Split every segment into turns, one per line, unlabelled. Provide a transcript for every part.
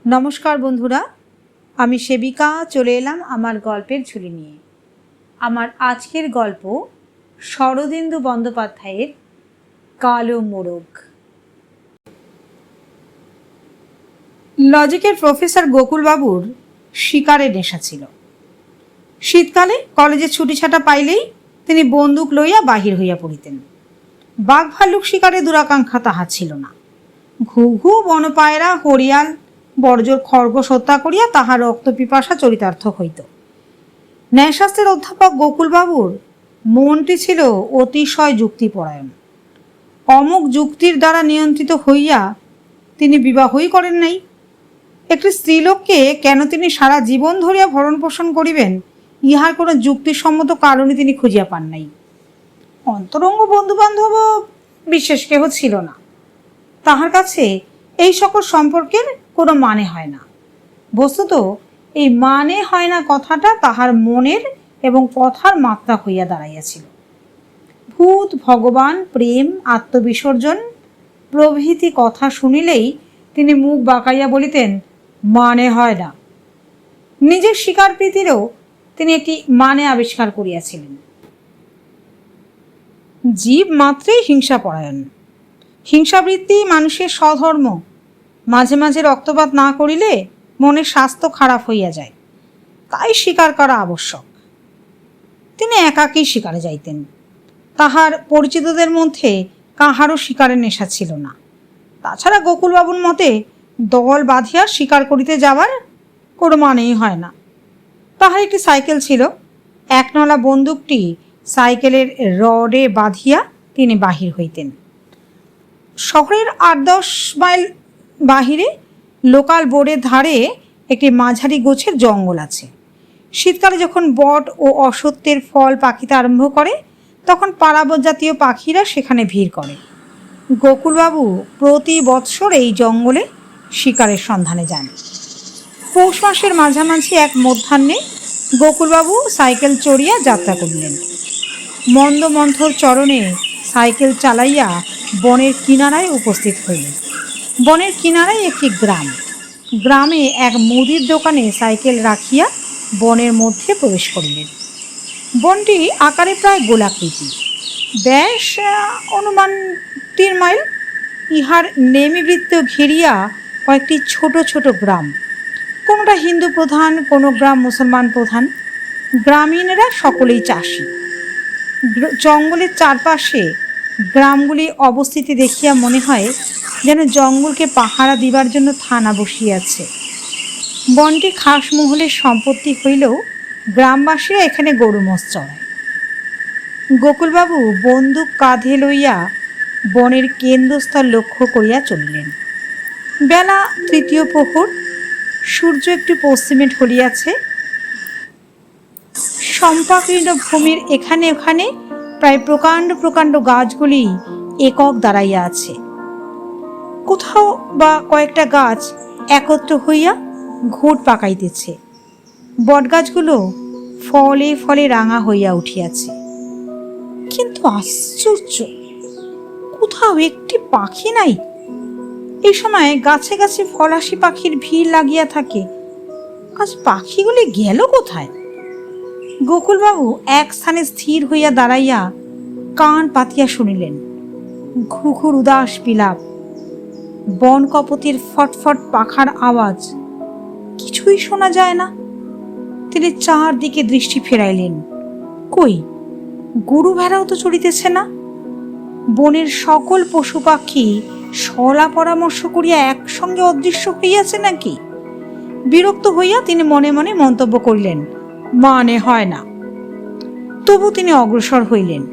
নমস্কার বন্ধুরা, আমি সেবিকা চলে এলাম আমার গল্পের ঝুলি নিয়ে। আমার আজকের গল্প শরদিন্দু বন্দ্যোপাধ্যায়ের কালো মোরগ। লজিকের প্রফেসর গোকুলবাবুর শিকারের নেশা ছিল। শীতকালে কলেজে ছুটি ছাটা পাইলেই তিনি বন্দুক লইয়া বাহির হইয়া পড়িতেন। বাঘ ভাল্লুক শিকারে দুরাকাঙ্ক্ষা তাহার ছিল না। ঘু ঘু বনপায়রা হরিয়াল বড়জোর খরগোশ হত্যা করিয়া তাহার রক্ত পিপাসা চরিতার্থ হইত। ন্যায়শাস্ত্রের অধ্যাপক গোকুলবাবুর মনটি ছিল অতিশয় যুক্তিপরায়ণ। অমুক যুক্তির দ্বারা নিয়ন্ত্রিত হইয়া তিনি বিবাহই করেন নাই। একটি স্ত্রীলোককে কেন তিনি সারা জীবন ধরিয়া ভরণ পোষণ করিবেন, ইহার কোনো যুক্তিসম্মত কারণই তিনি খুঁজিয়া পান নাই। অন্তরঙ্গ বন্ধুবান্ধব বিশেষ কেহ ছিল না। তাহার কাছে এই সকল সম্পর্কের কোনো মানে হয় না। বস্তুত এই মানে হয় না কথাটা তাহার মনের এবং কথার মাত্রা হইয়া দাঁড়াইয়াছিল। ভূত, ভগবান, প্রেম, আত্মবিসর্জন প্রভৃতি কথা শুনিলেই তিনি মুখ বাঁকাইয়া বলিতেন, মানে হয় না। নিজের শিকারপ্রীতিরও তিনি একটি মানে আবিষ্কার করিয়াছিলেন। জীব মাত্রই হিংসাপরায়ণ। হিংসাবৃত্তি মানুষের স্বধর্ম। মাঝে মাঝে রক্তপাত না করিলে মনের স্বাস্থ্য খারাপ হইয়া যায়, তাই শিকার করা আবশ্যক। তিনি একাকী শিকারে যাইতেন। তাহার পরিচিতদের মধ্যে কাহারও শিকারের নেশা ছিল না। তাছাড়া গোকুলবাবুর মতে দল বাঁধিয়া শিকার করিতে যাওয়ার কোনো মানেই হয় না। তাহার একটি সাইকেল ছিল। একনলা বন্দুকটি সাইকেলের রডে বাঁধিয়া তিনি বাহির হইতেন। শহরের 8-10 মাইল বাহিরে লোকাল বোর্ডের ধারে একটি মাঝারি গোছের জঙ্গল আছে। শীতকালে যখন বট ও অসত্যের ফল পাকিতে আরম্ভ করে, তখন পারাবত জাতীয় পাখিরা সেখানে ভিড় করে। গোকুলবাবু প্রতি বৎসর এই জঙ্গলে শিকারের সন্ধানে যান। পৌষ মাসের মাঝামাঝি এক মধ্যাহ্নে গোকুলবাবু সাইকেল চড়িয়া যাত্রা করিলেন। মন্দমন্থর চরণে সাইকেল চালাইয়া বনের কিনারায় উপস্থিত হইলেন। বনের কিনারায় একটি গ্রাম। গ্রামে এক মুদির দোকানে সাইকেল রাখিয়া বনের মধ্যে প্রবেশ করিলেন। বনটি আকারে প্রায় গোলাকৃতি, ব্যাস অনুমান 3 মাইল। ইহার নেমিবৃত্ত ঘেরিয়া কয়েকটি ছোট ছোট গ্রাম। কোনোটা হিন্দু প্রধান, কোনো গ্রাম মুসলমান প্রধান। গ্রামীণরা সকলেই চাষি। জঙ্গলের চারপাশে গ্রামগুলি অবস্থিতি দেখিয়া মনে হয় যেন জঙ্গলকে পাহারা দিবার জন্য থানা বসিয়াছে। বনটি খাসমহলের সম্পত্তি হইলেও গ্রামবাসীরা এখানে গরু মোষ চড়ায়। গোকুলবাবু বন্দুক কাঁধে লইয়া বনের কেন্দ্রস্থল লক্ষ্য করিয়া চলিলেন। বেলা 3য় প্রহর। সূর্য একটু পশ্চিমে ঢলিয়াছে। সম্পাকীর্ণ ভূমির এখানে ওখানে প্রায় প্রকাণ্ড প্রকাণ্ড গাছগুলি একক দাঁড়াইয়া আছে। কোথাও বা কয়েকটা গাছ একত্র হইয়া ঘুট পাকাইতেছে। বটগাছগুলো ফলে ফলে রাঙা হইয়া উঠিয়াছে। কিন্তু আশ্চর্য, কোথাও একটি পাখি নাই। এই সময় গাছে গাছে ফরাসি পাখির ভিড় লাগিয়া থাকে। আজ পাখিগুলি গেল কোথায়? গোকুলবাবু এক স্থানে স্থির হইয়া দাঁড়াইয়া কান পাতিয়া শুনিলেন। ঘুঘুর উদাস বিলাপ, বন কপতির ফটফট পাখার আওয়াজ, কিছুই শোনা যায় না। তিনি চারদিকে দৃষ্টি ফেরাইলেন। কই, গরু ভেড়াও তো চড়িতেছে না। বনের সকল পশু পাখি সলা পরামর্শ করিয়া একসঙ্গে অদৃশ্য হইয়াছে নাকি? বিরক্ত হইয়া তিনি মনে মনে মন্তব্য করিলেন, মানে হয় না। তবু তিনি অগ্রসর হইলেন।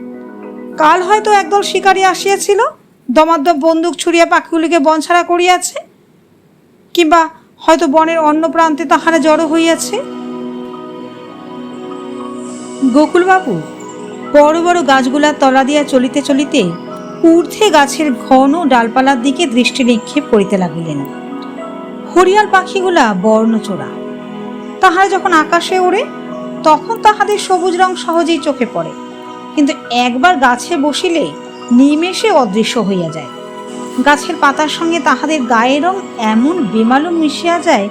কাল হয়তো একদল শিকারী আসিয়াছিল, দমাদ্দম বন্দুক ছুড়িয়া পাখিগুলিকে বনছাড়া করিয়াছে, কিংবা হয়তো বনের অন্য প্রান্তে তাহারা জড়ো হইয়াছে। গোকুলবাবু বড় বড় গাছগুলার তলা দিয়া চলিতে চলিতে ঊর্ধ্বে গাছের ঘন ডালপালার দিকে দৃষ্টি নিক্ষেপ করিতে লাগিলেন। হরিয়াল পাখিগুলা বর্ণচোরা। তাহারা যখন আকাশে ওড়ে তখন তাহাদের সবুজ রং সহজেই চোখে পড়ে, কিন্তু একবার গাছে বসিলে নিমেষে অদৃশ্য হইয়া যায়। গাছের পাতার সঙ্গে তাহাদের গায়ের রং এমন বেমালুম মিশিয়া যায়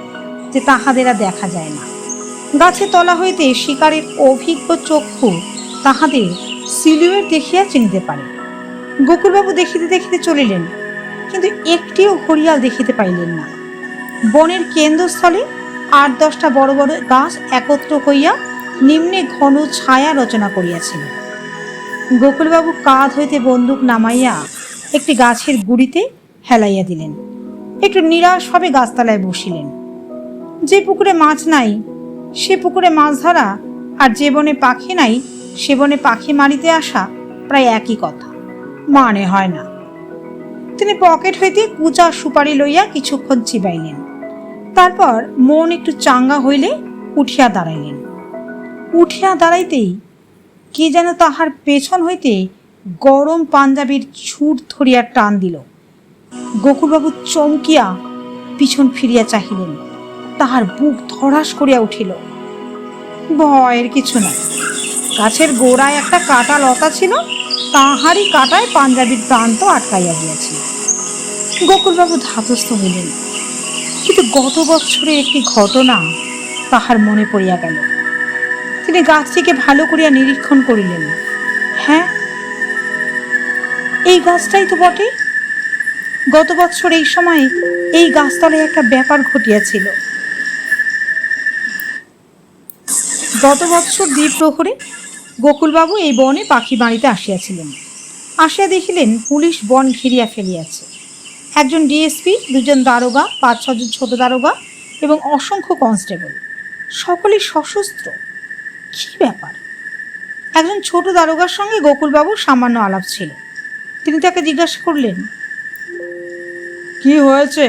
যে তাহাদেরা দেখা যায় না। গাছের তলা হইতে শিকারের অভিজ্ঞ চক্ষু তাহাদের সিলুয়েট দেখিয়া চিনিতে পারে। গোকুলবাবু দেখিতে দেখিতে চলিলেন, কিন্তু একটিও হরিয়াল দেখিতে পাইলেন না। বনের কেন্দ্রস্থলে ৮-১০টা বড় বড় গাছ একত্র হইয়া নিম্নে ঘন ছায়া রচনা করিয়াছিল। গোকুলবাবু কাঁধ হইতে বন্দুক নামাইয়া একটি গাছের গুড়িতে হেলাইয়া দিলেন। একটু নিরাশভাবে গাছতলায় বসিলেন। যে পুকুরে মাছ নাই সে পুকুরে মাছ ধরা, আর যে বনে পাখি নাই সে বনে পাখি মারিতে আসা প্রায় একই কথা, মানে হয় না। তিনি পকেট হইতে কুচা সুপারি লইয়া কিছুক্ষণ চিবাইলেন। তারপর মন একটু চাঙ্গা হইলে উঠিয়া দাঁড়াইলেন। উঠিয়া দাঁড়াইতেই কি যেন তাহার পেছন হইতে গরম পাঞ্জাবির ছুট ধরিয়া টান দিল। গোকুলবাবু চমকিয়া পিছন ফিরিয়া চাহিলেন। তাহার বুক ধড়াস করিয়া উঠিল। ভয়ের কিছু নাই। গাছের গোড়ায় একটা কাটা লতা ছিল, তাহারই কাটায় পাঞ্জাবির প্রান্ত আটকাইয়া গিয়াছিল। গোকুলবাবু ধাতস্থ হইলেন, কিন্তু গত বৎসরের একটি ঘটনা তাহার মনে পড়িয়া গেল। তিনি গাছটিকে ভালো করিয়া নিরীক্ষণ করিলেন। হ্যাঁ, এই গাছটাই তো বটে। গত বৎসর এই সময় এই গাছতলায় একটা ব্যাপার ঘটিয়াছিল। গত বৎসর দ্বিপ্রহরে গোকুলবাবু এই বনে পাখি বাড়িতে আসিয়াছিলেন। আসিয়া দেখিলেন পুলিশ বন ঘিরিয়া ফেলিয়াছে। একজন ডিএসপি, 2জন দারোগা, 5-6জন ছোট দারোগা এবং অসংখ্য কনস্টেবল, সকলেই সশস্ত্র। কি ব্যাপার? একজন ছোট দারোগার সঙ্গে গোকুলবাবুর সামান্য আলাপ ছিল। তিনি তাকে জিজ্ঞাসা করলেন, কি হয়েছে?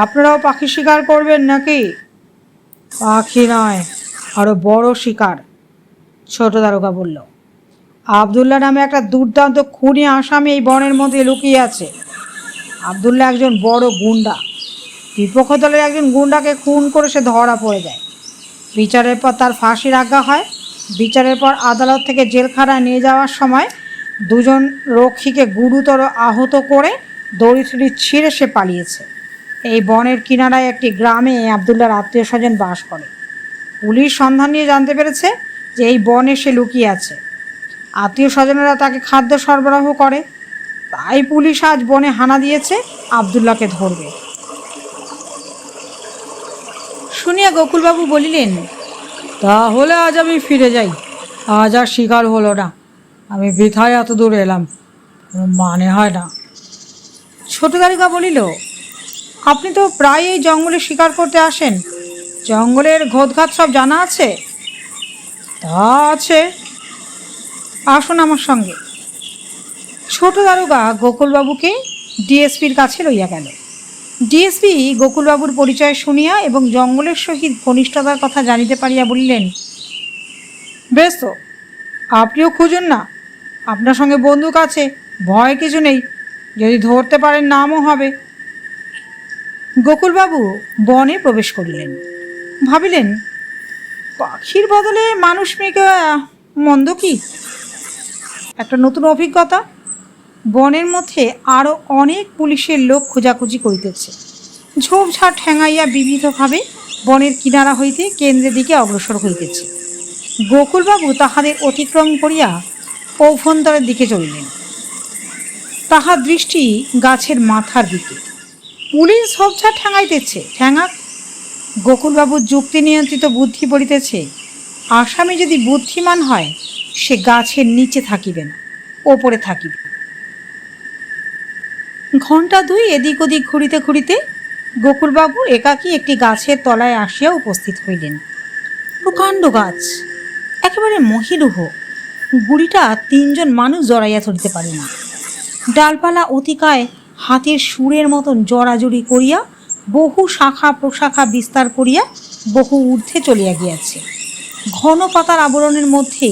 আপনারাও পাখি শিকার করবেন নাকি? পাখি নয়, আরো বড় শিকার, ছোট দারোগা বলল। আবদুল্লাহ নামে একটা দুর্দান্ত খুনি আসামি এই বনের মধ্যে লুকিয়ে আছে। আবদুল্লাহ একজন বড় গুন্ডা। বিপক্ষ দলের একজন গুন্ডাকে খুন করে সে ধরা পড়ে যায়। বিচারের পর তার ফাঁসির আজ্ঞা হয়। বিচারের পর আদালত থেকে জেলখানায় নিয়ে যাওয়ার সময় 2জন রক্ষীকে গুরুতর আহত করে দড়ি ছিঁড়ে সে পালিয়েছে। এই বনের কিনারায় একটি গ্রামে আবদুল্লাহর আত্মীয় স্বজন বাস করে। পুলিশ সন্ধান নিয়ে জানতে পেরেছে যে এই বনে সে লুকিয়ে আছে। আত্মীয় স্বজনেরা তাকে খাদ্য সরবরাহ করে। তাই পুলিশ আজ বনে হানা দিয়েছে, আবদুল্লাহকে ধরবে। শুনিয়া গোকুলবাবু বলিলেন, তাহলে আজ আমি ফিরে যাই। আজ আর শিকার হলো না। আমি বৃথায় এত দূর এলাম, মানে হয় না। ছোট দারোগা বলিল, আপনি তো প্রায় এই জঙ্গলে শিকার করতে আসেন। জঙ্গলের ঘোতঘাত সব জানা আছে? তা আছে, আসুন আমার সঙ্গে। ছোট দারোগা গোকুলবাবুকে ডিএসপির কাছে লইয়া গেল। ডিএসপি গোকুলবাবুর পরিচয় শুনিয়া এবং জঙ্গলের সহিত ঘনিষ্ঠতার কথা জানিতে পারিয়া বলিলেন, বেশ তো, আপনিও খুঁজুন না। আপনার সঙ্গে বন্দুক আছে, ভয় কিছু নেই। যদি ধরতে পারেন নামও হবে। গোকুলবাবু বনে প্রবেশ করিলেন। ভাবিলেন, পাখির বদলে মানুষ মেয়েকে মন্দ কি? একটা নতুন অভিজ্ঞতা। বনের মধ্যে আরও অনেক পুলিশের লোক খোঁজাখুঁজি করিতেছে। ঝোপঝাড় ঠেঙাইয়া বিবিধভাবে বনের কিনারা হইতে কেন্দ্রের দিকে অগ্রসর হইতেছে। গোকুলবাবু তাহাদের অতিক্রম করিয়া অভ্যন্তরের দিকে চলিলেন। তাহার দৃষ্টি গাছের মাথার দিকে। পুলিশ ঝোপঝাড় ঠেঙাইতেছে, ঠেঙাক। গোকুলবাবুর যুক্তি নিয়ন্ত্রিত বুদ্ধি বলিতেছে, আসামি যদি বুদ্ধিমান হয় সে গাছের নিচে থাকিবে না, ওপরে থাকিবে। ঘণ্টা 2 এদিক ওদিক ঘুরিতে ঘুরিতে গোকুলবাবু একাকী একটি গাছের তলায় আসিয়া উপস্থিত হইলেন। প্রকাণ্ড গাছ, একেবারে মহিরুহ। গুড়িটা 3জন মানুষ জড়াইয়া ধরিতে পারে না। ডালপালা অতিকায় হাতের সুরের মতন জড়াজড়ি করিয়া বহু শাখা প্রশাখা বিস্তার করিয়া বহু ঊর্ধ্বে চলিয়া গিয়াছে। ঘন পাতার আবরণের মধ্যে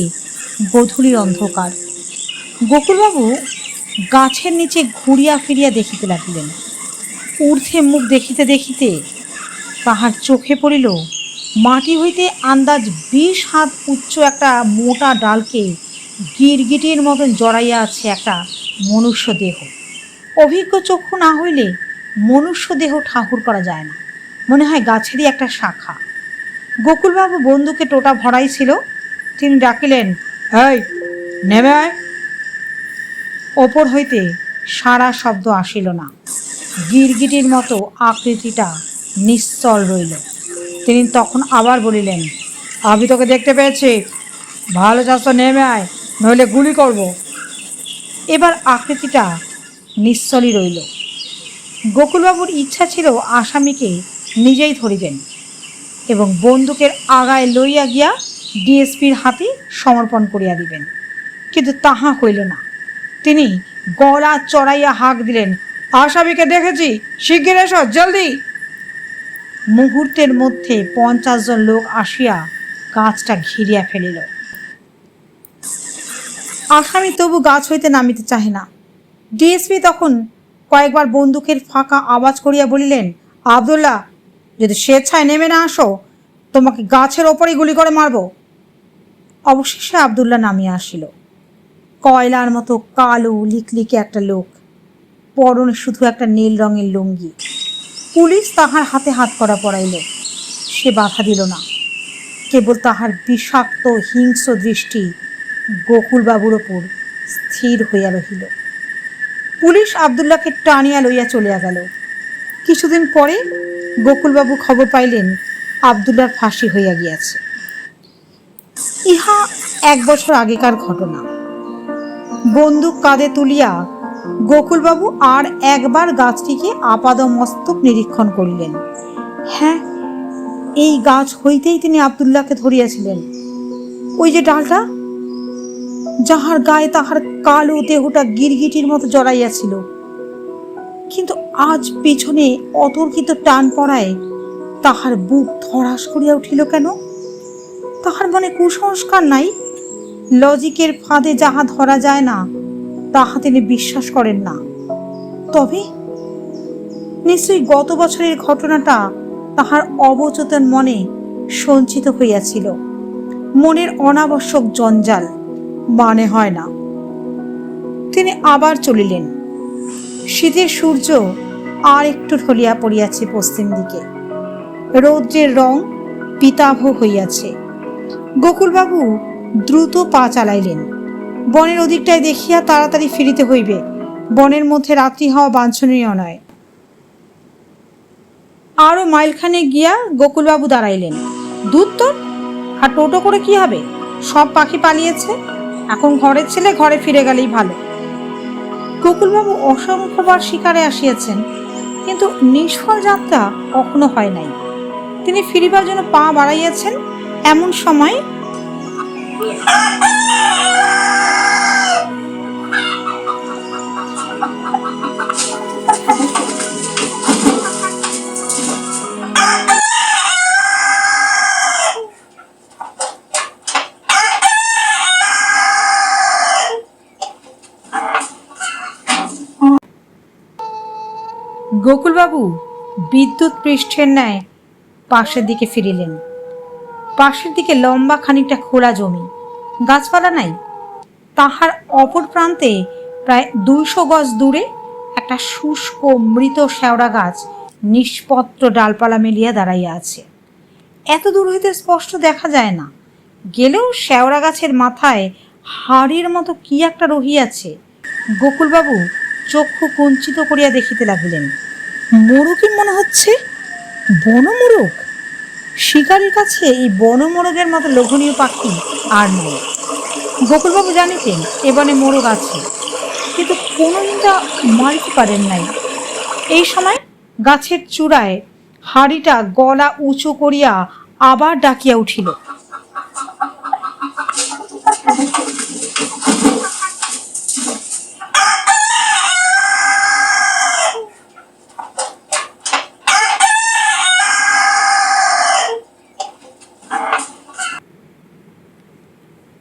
গধূলির অন্ধকার। গোকুলবাবু গাছের নিচে ঘুরিয়া ফিরিয়া দেখিতে লাগিলেন। ঊর্ধ্বে মুখ দেখিতে দেখিতে তাহার চোখে পড়িল মাটি হইতে আন্দাজ 20 হাত উচ্চ একটা মোটা ডালকে গিরগিটির মতন জড়াইয়া আছে একটা মনুষ্য দেহ। অভিজ্ঞ চক্ষু না হইলে মনুষ্য দেহ ঠাকুর করা যায় না, মনে হয় গাছেরই একটা শাখা। গোকুলবাবু বন্দুকে টোটা ভরাই ছিল। তিনি ডাকিলেন, এই নেমে আয়। ওপর হইতে সারা শব্দ আসিল না। গিরগিটির মতো আকৃতিটা নিশ্চল রইল। তিনি তখন আবার বলিলেন, আমি তোকে দেখতে পেয়েছি, ভালো চাষ নেমে আয়, নইলে গুলি করব। এবার আকৃতিটা নিশ্চলই রইল। গোকুলবাবুর ইচ্ছা ছিল আসামিকে নিজেই ধরিবেন এবং বন্দুকের আগায় লইয়া গিয়া ডিএসপির হাতে সমর্পণ করিয়া দিবেন, কিন্তু তাহা হইল না। তিনি গলা চড়াইয়া হাঁক দিলেন, আসামিকে দেখেছি, শিগগির এসো, জলদি। মুহূর্তের মধ্যে 50 জন লোক আসিয়া গাছটা ঘিরিয়া ফেলিল। আসামি তবু গাছ হইতে নামিতে চাহে না। ডিএসপি তখন কয়েকবার বন্দুকের ফাঁকা আওয়াজ করিয়া বলিলেন, আবদুল্লাহ, যদি স্বেচ্ছায় নেমে না আসো, তোমাকে গাছের ওপরেই গুলি করে মারব। অবশেষে আবদুল্লাহ নামিয়া আসিল। কয়লার মতো কালো লিকলিকে একটা লোক, পরনে শুধু একটা নীল রঙের লুঙ্গি। পুলিশ তাহার হাতে হাত করা পড়াইল। সে বাধা দিল না, কেবল তাহার বিষাক্ত হিংস্র দৃষ্টি গোকুলবাবুর ওপর স্থির হইয়া রহিল। পুলিশ আবদুল্লাহকে টানিয়া লইয়া চলিয়া গেল। কিছুদিন পরে গোকুলবাবু খবর পাইলেন আবদুল্লাহর ফাঁসি হইয়া গিয়াছে। ইহা 1 বছর আগেকার ঘটনা। বন্দুক কাঁধে তুলিয়া গোকুলবাবু আর একবার গাছটিকে আপাদমস্তক নিরীক্ষণ করিলেন। হ্যাঁ, এই গাছ হইতেই তিনি আবদুল্লাহকে ধরিয়াছিলেন। ওই যে ডালটা, যাহার গায়ে তাহার কালো দেহটা গিরগিটির মতো জড়াইয়াছিল। কিন্তু আজ পেছনে অতর্কিত টান পড়ায় তাহার বুক ধড়াস করিয়া উঠিল কেন? তাহার মনে কুসংস্কার নাই? লজিকের ফাঁদে যাহা ধরা যায় না তাহা তিনি বিশ্বাস করেন না। তবে নিশ্চয়ই গত বছরের ঘটনাটা তাহার অবচেতন মনে সঞ্চিত হইয়াছিল। মনের অনাবশ্যক জঞ্জাল, মানে হয় না। তিনি আবার চলিলেন। শীতের সূর্য আর একটু ঢলিয়া পড়িয়াছে পশ্চিম দিকে। রৌদ্রের রং পিতাভ হইয়াছে। গোকুলবাবু দ্রুত পা চালাইলেন। বনের ওদিকটায় দেখিয়া তাড়াতাড়ি ফিরিতে হইবে। বনের মধ্যে রাত্রি হওয়া বাঞ্ছনীয় নয়। আরো মাইলখানে গিয়া গোকুলবাবু দাঁড়াইলেন। দূর তো, আর টোটো করে কি হবে? সব পাখি পালিয়েছে। এখন ঘরের ছেলে ঘরে ফিরে গেলেই ভালো। গোকুলবাবু অসংখ্যবার শিকারে আসিয়াছেন, কিন্তু নিষ্ফল যাত্রা কখনো হয় নাই। তিনি ফিরিবার জন্য পা বাড়াইয়াছেন, এমন সময় গোকুলবাবু বিদ্যুৎ পৃষ্ঠের ন্যায় পাশের দিকে ফিরিলেন। পাশের দিকে লম্বা খানিকটা খোলা জমি, গাছপালা নাই। তাহার অপর প্রান্তে প্রায় 200 গজ দূরে একটা শুষ্ক মৃত শেওড়া গাছ নিষ্পত্র ডালপালা মেলিয়া দাঁড়াইয়া আছে। এত দূর হইতে স্পষ্ট দেখা যায় না, গেলেও শেওড়া গাছের মাথায় হাড়ির মতো কি একটা রহিয়াছে। গোকুলবাবু চক্ষু কুঞ্চিত করিয়া দেখিতে লাগিলেন। মোরগই মনে হচ্ছে, বনমোরগ। শিকারীর কাছে এই বনমোরগের মতো লোভনীয় পাখি আর নয়। গোকুলবাবু জানিতেন এ বনে মোরগ আছে, কিন্তু কোনোদিন তা মারিতে পারেন নাই। এই সময় গাছের চূড়ায় হাড়িটা গলা উঁচু করিয়া আবার ডাকিয়া উঠিল।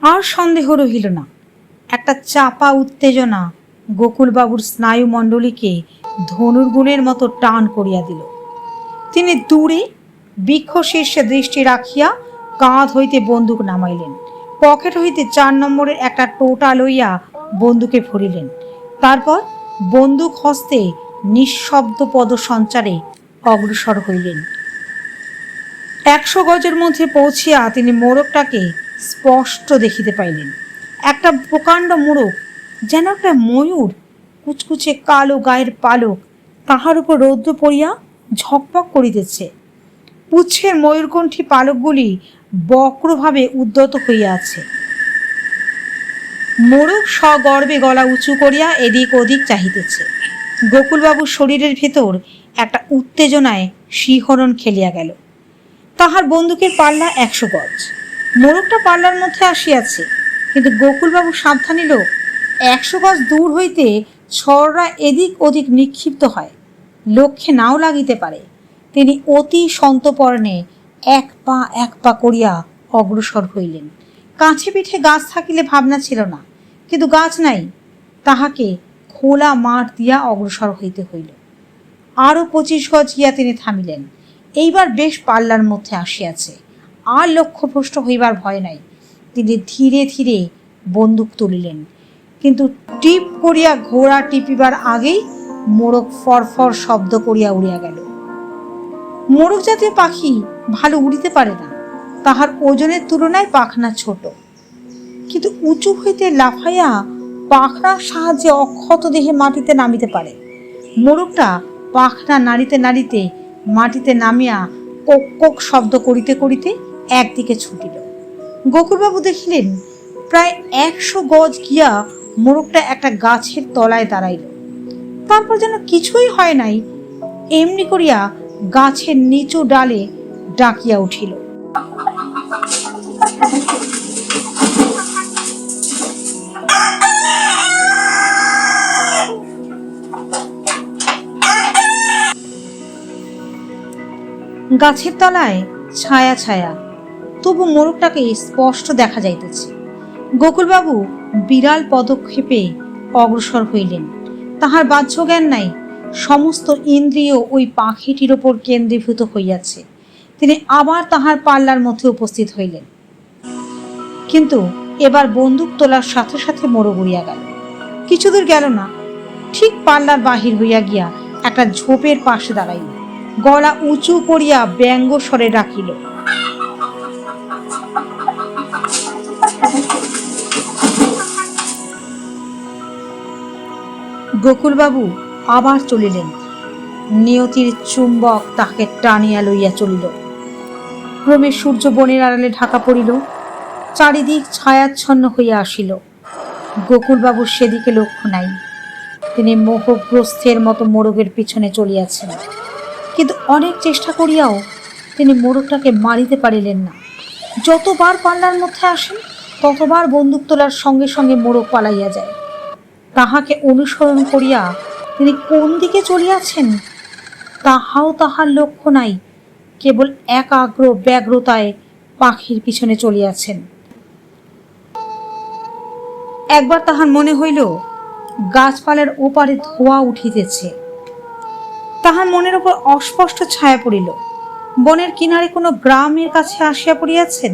আর সন্দেহ রহিল না। একটা চাপা উত্তেজনা গোকুলবাবুর স্নায়ুমণ্ডলীকে ধনুর্গুণের মতো টান করিয়া দিল। তিনি দূরে বৃক্ষ শীর্ষে দৃষ্টি রাখিয়া কাঁধ হইতে বন্দুক নামাইলেন। পকেট হইতে 4 নম্বরের একটা টোটা লইয়া বন্দুকে ভরিলেন। তারপর বন্দুক হস্তে নিঃশব্দ পদসঞ্চারে অগ্রসর হইলেন। 100 গজের মধ্যে পৌঁছিয়া তিনি মোরগটাকে স্পষ্ট দেখিতে পাইলেন। একটা প্রকাণ্ড মোরগ, যেন একটা ময়ূর, কুচকুচে কালো গায়ের পালক, তাহার উপর রৌদ্র পড়িয়া ঝকমক করিতেছে। পুচ্ছের ময়ূরকণ্ঠী পালকগুলি বক্রভাবে উদ্যত হইয়া আছে। মোরগ সগর্বে গলা উঁচু করিয়া এদিক ওদিক চাহিতেছে। গোকুলবাবুর শরীরের ভেতর একটা উত্তেজনায় শিহরণ খেলিয়া গেল। তাহার বন্দুকের পাল্লা 100 গজ। মোরগটা পাল্লার মধ্যে আসিয়াছে, কিন্তু গোকুলবাবু সাবধানী লোক, 100 গজ দূর হইতে ছড়রা এদিক ওদিক নিক্ষিপ্ত হয়, লক্ষ্যে নাও লাগিতে পারে। তিনি অতি সন্তপর্ণে এক পা করিয়া অগ্রসর হইলেন। কাছে পিঠে গাছ থাকিলে ভাবনা ছিল না, কিন্তু গাছ নাই, তাহাকে খোলা মাঠ দিয়া অগ্রসর হইতে হইল। আরও 25 গজ গিয়া তিনি থামিলেন। এইবার বেশ পাল্লার মধ্যে আসিয়াছে, আর লক্ষ্যভ্রষ্ট হইবার ভয় নাই। তিনি ধীরে ধীরে বন্দুক তুলিলেন, কিন্তু টিপ করিয়া ঘোড়া টিপিবার আগেই মোরগ ফরফর শব্দ করিয়া উড়িয়া গেল। মোরগ জাতীয় পাখি ভালো উড়িতে পারে না, তাহার ওজনের তুলনায় পাখনা ছোট, কিন্তু উঁচু হইতে লাফাইয়া পাখনার সাহায্যে অক্ষত দেহে মাটিতে নামিতে পারে। মোরগটা পাখনা নাড়িতে নাড়িতে মাটিতে নামিয়া কোক কোক শব্দ করিতে করিতে একদিকে ছুটিল। গোকুলবাবু দেখিলেন প্রায় 100 গজ গিয়া মোরগটা একটা গাছের তলায় দাঁড়াইল। তারপর যেন কিছুই হয় নাই, এমনি করিয়া গাছের নিচু ডালে ডাকিয়া উঠিল। গাছের তলায় ছায়া ছায়া, তবু মোরগটাকে স্পষ্ট দেখা যাইতেছে। গোকুলবাবু বিড়াল পদক্ষেপে অগ্রসর হইলেন। তাহার বাহ্য জ্ঞান নাই, সমস্ত ইন্দ্রিয় ওই পাখিটির ওপর কেন্দ্রীভূত হইয়াছে। তিনি আবার তাহার পাল্লার মধ্যে উপস্থিত হইলেন, কিন্তু এবার বন্দুক তোলার সাথে সাথে মোরগ উড়িয়া গেল। কিছুদূর গেল না, ঠিক পাল্লার বাহির হইয়া গিয়া একটা ঝোপের পাশে দাঁড়াইল, গলা উঁচু করিয়া ব্যঙ্গ স্বরে ডাকিল, গোকুলবাবু আবার চলিলেন। নিয়তির চুম্বক তাহাকে টানিয়া লইয়া চলিল। ক্রমে সূর্য বনের আড়ালে ঢাকা পড়িল, চারিদিক ছায়াচ্ছন্ন হইয়া আসিল। গোকুলবাবুর সেদিকে লক্ষ্য নাই। তিনি মোহগ্রস্থের মতো মোরগের পিছনে চলিয়াছেন, কিন্তু অনেক চেষ্টা করিয়াও তিনি মোরগটাকে মারিতে পারিলেন না। যতবার পাল্লার মধ্যে আসেন, ততবার বন্দুক তোলার সঙ্গে সঙ্গে মোরগ পালাইয়া যায়। তাহাকে অনুসরণ করিয়া তিনি কোন দিকে চলিয়াছেন তাহাও তাহার লক্ষ্য নাই, কেবল একাগ্র ব্যগ্রতায় পাখির পিছনে চলিয়াছেন। একবার তাহার মনে হইল গাছপালার ওপারে ধোঁয়া উঠিতেছে। তাহার মনের উপর অস্পষ্ট ছায়া পড়িল, বনের কিনারে কোনো গ্রামের কাছে আসিয়া পড়িয়াছেন।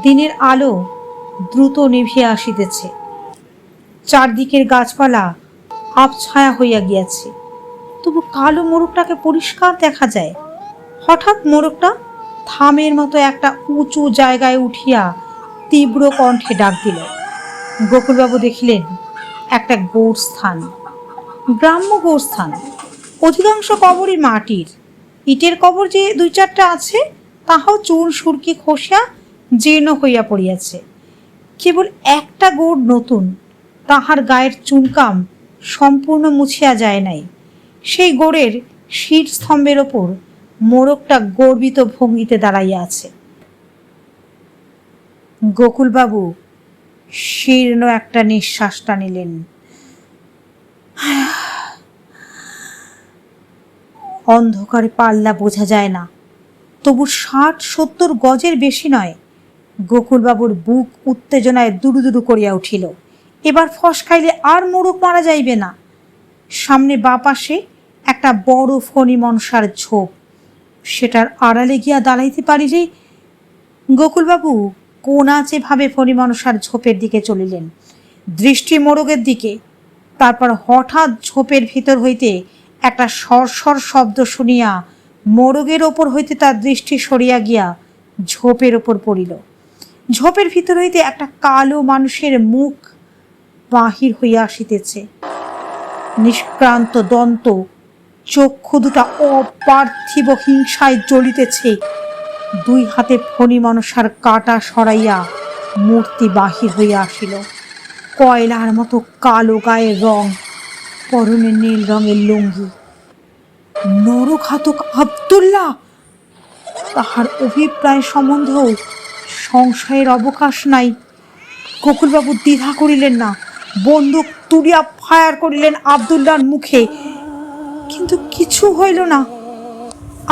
দিনের আলো দ্রুত নিভিয়া আসিতেছে, চারদিকের গাছপালা আবছায়া হইয়া গিয়াছে, তবু কালো মোরগটাকে পরিষ্কার দেখা যায়। হঠাৎ মোরগটা থামের মতো একটা উঁচু জায়গায় উঠিয়া তীব্র কণ্ঠে ডাক দিল। গোকুলবাবু দেখিলেন একটা গোরস্থান, গ্রাম্য গোরস্থান। অধিকাংশ কবরই মাটির, ইটের কবর যে 2-4টা আছে, তাহাও চুন সুরকি খসিয়া জীর্ণ হইয়া পড়িয়াছে। কেবল একটা গোড় নতুন, তাহার গায়ের চুনকাম সম্পূর্ণ মুছিয়া যায় নাই। সেই গোড়ের শীট স্তম্ভের ওপর মোরগটা গর্বিত ভঙ্গিতে দাঁড়াইয়া আছে। গোকুলবাবু শীর্ণ একটা নিঃশ্বাস টানিলেন। অন্ধকারে পাল্লা বোঝা যায় না, তবু 60-70 গজের বেশি নয়। গোকুলবাবুর বুক উত্তেজনায় দুরুদুরু করিয়া উঠিল। এবার ফসকাইলে আর মোরগ মারা যাইবে না। সামনে বাঁ পাশে একটা বড় ফণি মনসার ঝোপ, সেটার আড়ালে গিয়া দাঁড়াইতে পারিলে। গোকুলবাবু কোনাচে ভাবে ফণি মনসার ঝোপের দিকে চলিলেন, দৃষ্টি মোরগের দিকে। তারপর হঠাৎ ঝোপের ভিতর হইতে একটা সরসর শব্দ শুনিয়া মোরগের ওপর হইতে তার দৃষ্টি সরিয়া গিয়া ঝোপের ওপর পড়িল। ঝোপের ভিতর হইতে একটা কালো মানুষের মুখ বাহির হইয়া আসিতেছে। নিষ্ক্রান্ত দন্ত, চক্ষু দুটা অপার্থিব হিংসায় জ্বলিতেছে। দুই হাতে ফণি মনসার কাটা সরাইয়া মূর্তি বাহির হইয়া আসিল। কয়লার মতো কালো গায়ের রং, পরনে নীল রঙের লুঙ্গি। নরঘাতক আব্দুল্লাহ! তাহার অভিপ্রায় সম্বন্ধেও সংশয়ের অবকাশ নাই। গোকুলবাবু দ্বিধা করিলেন না, বন্দুক তুলিয়া ফায়ার করিলেন আব্দুল্লাহর মুখে, কিন্তু কিছু হইল না।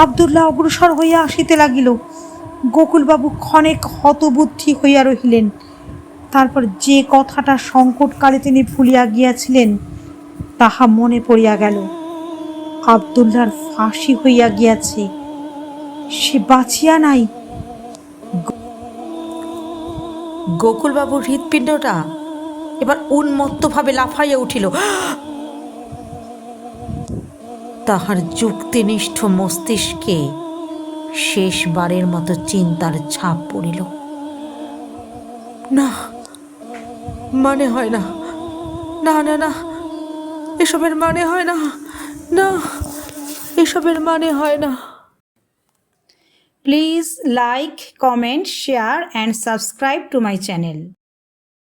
আব্দুল্লাহ অগ্রসর হইয়া আসিতে লাগিল। গোকুলবাবু ক্ষণেক হতবুদ্ধি হইয়া রহিলেন। তারপর যে কথাটা সংকটকালে তিনি ভুলিয়া গিয়াছিলেন তাহা মনে পড়িয়া গেল। আব্দুল্লাহর ফাঁসি হইয়া গিয়াছে, সে বাঁচিয়া নাই।
গোকুলবাবুর হৃৎপিণ্ডটা এবার উন্মত্তভাবে লাফাইয়া উঠিল। তাহার যুক্তিনিষ্ঠ মস্তিষ্কে শেষবারের মতো চিন্তার ছাপ পড়িল। না, মানে হয় না, না না না, এসবের মানে হয় না, না, এসবের মানে হয় না।
Please like, comment, share and subscribe to my channel.